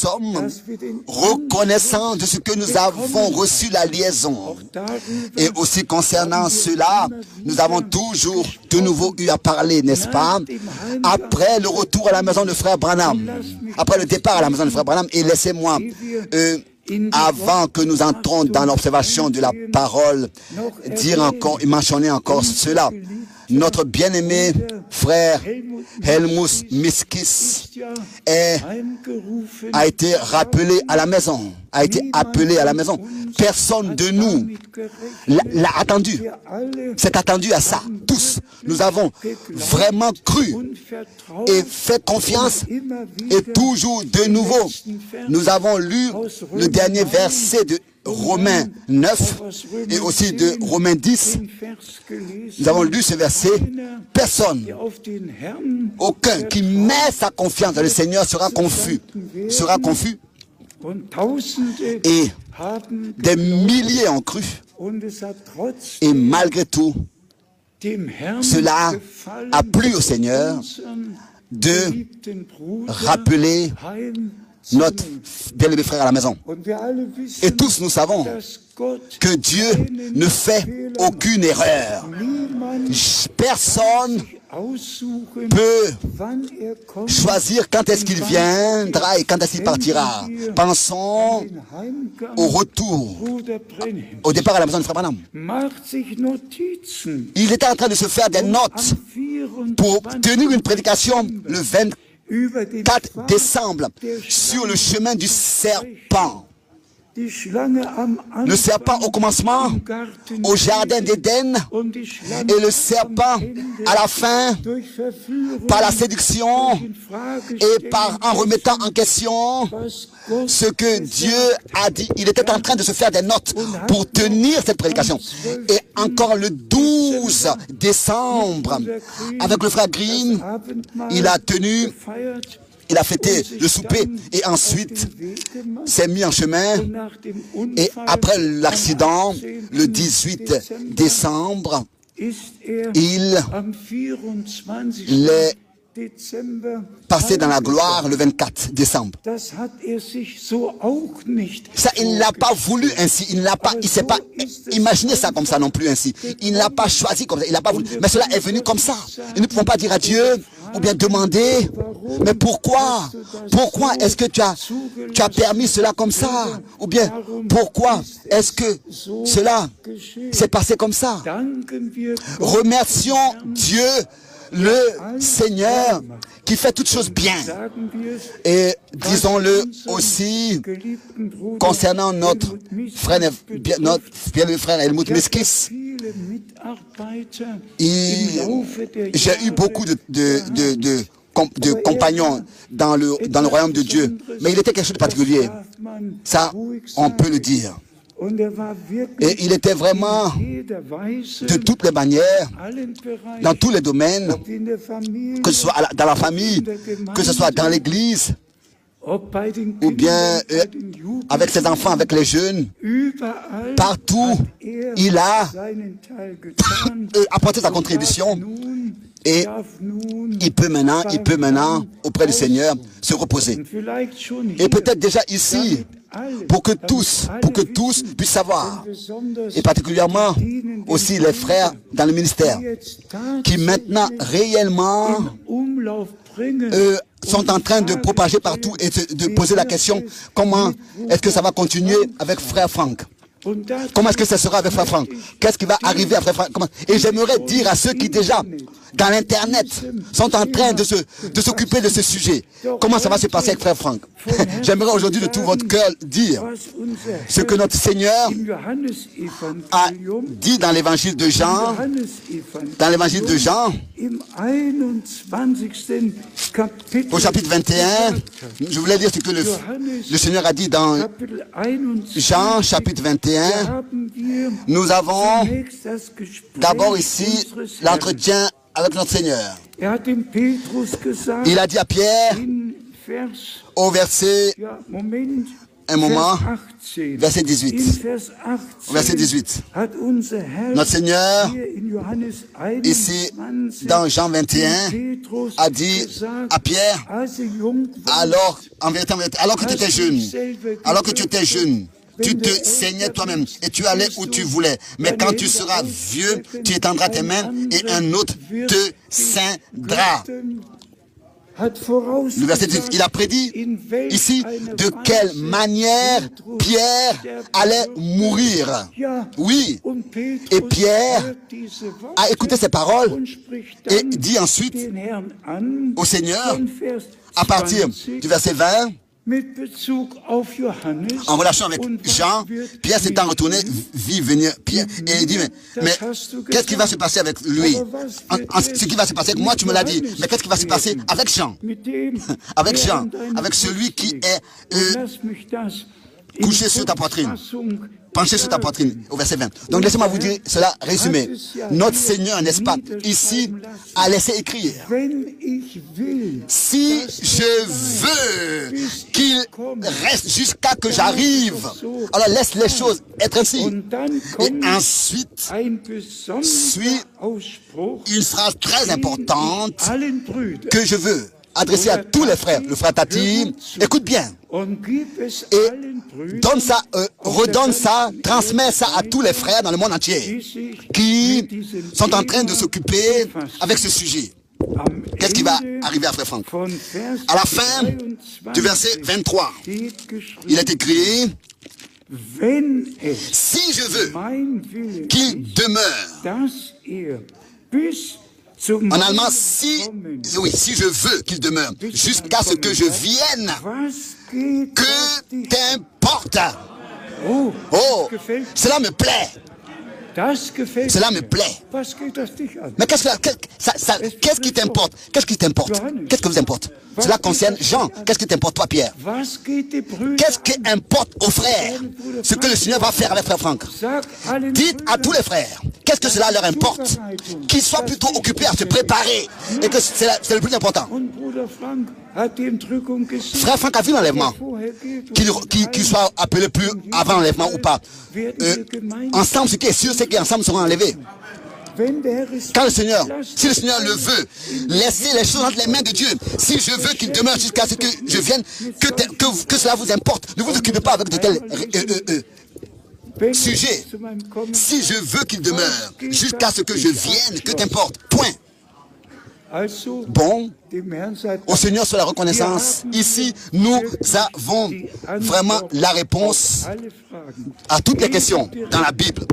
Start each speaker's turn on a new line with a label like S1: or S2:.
S1: sommes reconnaissants de ce que nous avons reçu la liaison. Et aussi concernant cela, nous avons toujours de nouveau eu à parler, n'est-ce pas? Après le retour à la maison de frère Branham, après le départ à la maison de frère Branham, et laissez-moi, avant que nous entrons dans l'observation de la parole, dire encore et mentionner encore cela. Notre bien-aimé frère Helmut Miskis a été rappelé à la maison, a été appelé à la maison. Personne de nous l'a attendu. C'est attendu à ça. Tous, nous avons vraiment cru et fait confiance et toujours de nouveau, nous avons lu le dernier verset de Romains 9 et aussi de Romains 10. Nous avons lu ce verset. Personne, aucun qui met sa confiance dans le Seigneur sera confus. Sera confus. Et des milliers ont cru. Et malgré tout, cela a plu au Seigneur de rappeler notre bien-aimé frère à la maison. Et tous nous savons que Dieu ne fait aucune erreur. Personne peut choisir quand est-ce qu'il viendra et quand est-ce qu'il partira. Pensons au retour, au départ à la maison de frère Branham. Il était en train de se faire des notes pour tenir une prédication le 24 décembre sur le chemin du serpent. Le serpent au commencement, au jardin d'Éden, et le serpent à la fin, par la séduction et en remettant en question ce que Dieu a dit. Il était en train de se faire des notes pour tenir cette prédication. Et encore le 12 décembre, avec le frère Green, il a fêté le souper et ensuite s'est mis en chemin. Et après l'accident, le 18 décembre, il est passé dans la gloire le 24 décembre. Ça, il ne l'a pas voulu ainsi. Il ne s'est pas imaginé ça comme ça non plus ainsi. Il ne l'a pas choisi comme ça. Il n'a pas voulu. Mais cela est venu comme ça. Et nous ne pouvons pas dire à Dieu, ou bien demander, mais pourquoi? Pourquoi est-ce que tu as permis cela comme ça? Ou bien, pourquoi est-ce que cela s'est passé comme ça? Remercions Dieu, le Seigneur, qui fait toutes choses bien. Et disons-le aussi concernant notre bien-aimé frère Helmut Miskis. J'ai eu beaucoup de compagnons dans le royaume de Dieu, mais il était quelque chose de particulier. Ça, on peut le dire. Et il était vraiment, de toutes les manières, dans tous les domaines, que ce soit dans la famille, que ce soit dans l'église, ou bien avec ses enfants, avec les jeunes, partout, il a apporté sa contribution. Et il peut maintenant, auprès du Seigneur, se reposer. Et peut-être déjà ici, pour que tous puissent savoir, et particulièrement aussi les frères dans le ministère, qui maintenant réellement sont en train de propager partout et de poser la question, comment est-ce que ça va continuer avec frère Franck? Comment est-ce que ça sera avec frère Franck? Qu'est-ce qui va arriver à frère Franck? Et j'aimerais dire à ceux qui déjà, dans l'Internet, sont en train de s'occuper de ce sujet, comment ça va se passer avec frère Franck? J'aimerais aujourd'hui de tout votre cœur dire ce que notre Seigneur a dit dans l'évangile de Jean, au chapitre 21, je voulais dire ce que le Seigneur a dit dans Jean, chapitre 21. Nous avons d'abord ici l'entretien avec notre Seigneur. Il a dit à Pierre, au verset un moment, verset 18. Verset 18. Notre Seigneur, ici, dans Jean 21, a dit à Pierre, alors, en vérité, alors que tu étais jeune, tu te saignais toi-même et tu allais où tu voulais. Mais quand tu seras vieux, tu étendras tes mains et un autre te ceindra. Le verset 10, il a prédit ici de quelle manière Pierre allait mourir. Oui, et Pierre a écouté ces paroles et dit ensuite au Seigneur, à partir du verset 20, en relation avec Jean, Pierre s'étant retourné, vit venir Pierre, et il dit, mais qu'est-ce qui va se passer avec lui? Ce qui va se passer avec moi, tu me l'as dit, mais qu'est-ce qui va se passer avec Jean? Avec Jean, avec celui qui est couché sur ta poitrine, penché sur ta poitrine, au verset 20. Donc laissez-moi vous dire cela résumé. Notre Seigneur, n'est-ce pas, ici, a laissé écrire, si je veux qu'il reste jusqu'à que j'arrive, alors laisse les choses être ainsi. Et ensuite, suit une phrase très importante que je veux adresser à tous les frères. Le frère Tati, écoute bien. Et donne ça, redonne ça, transmets ça à tous les frères dans le monde entier qui sont en train de s'occuper avec ce sujet. Qu'est-ce qui va arriver à frère Franck? À la fin du verset 23, il est écrit, si je veux qu'il demeure, en allemand, si je veux qu'il demeure, jusqu'à ce que je vienne, que t'importe. Oh, cela me plaît. Cela me plaît. Mais qu'est-ce qui t'importe? Qu'est-ce qui t'importe? Qu'est-ce que vous importe? Cela concerne Jean. Qu'est-ce qui t'importe, toi, Pierre? Qu'est-ce qui importe aux frères? Ce que le Seigneur va faire avec frère Franck. Dites à tous les frères, qu'est-ce que cela leur importe? Qu'ils soient plutôt occupés à se préparer. Et que c'est le plus important. Frère Franck a vu l'enlèvement. Qu'il soit appelé plus avant l'enlèvement ou pas. Ensemble, ce qui est sûr, c'est qu'ensemble seront enlevés. Quand le Seigneur, si le Seigneur le veut, laissez les choses entre les mains de Dieu. Si je veux qu'il demeure jusqu'à ce que je vienne, que cela vous importe. Ne vous occupez pas avec de tels sujets. Si je veux qu'il demeure jusqu'à ce que je vienne, que t'importe. Point. Bon, au Seigneur sur la reconnaissance. Ici, nous avons vraiment la réponse à toutes les questions dans la Bible.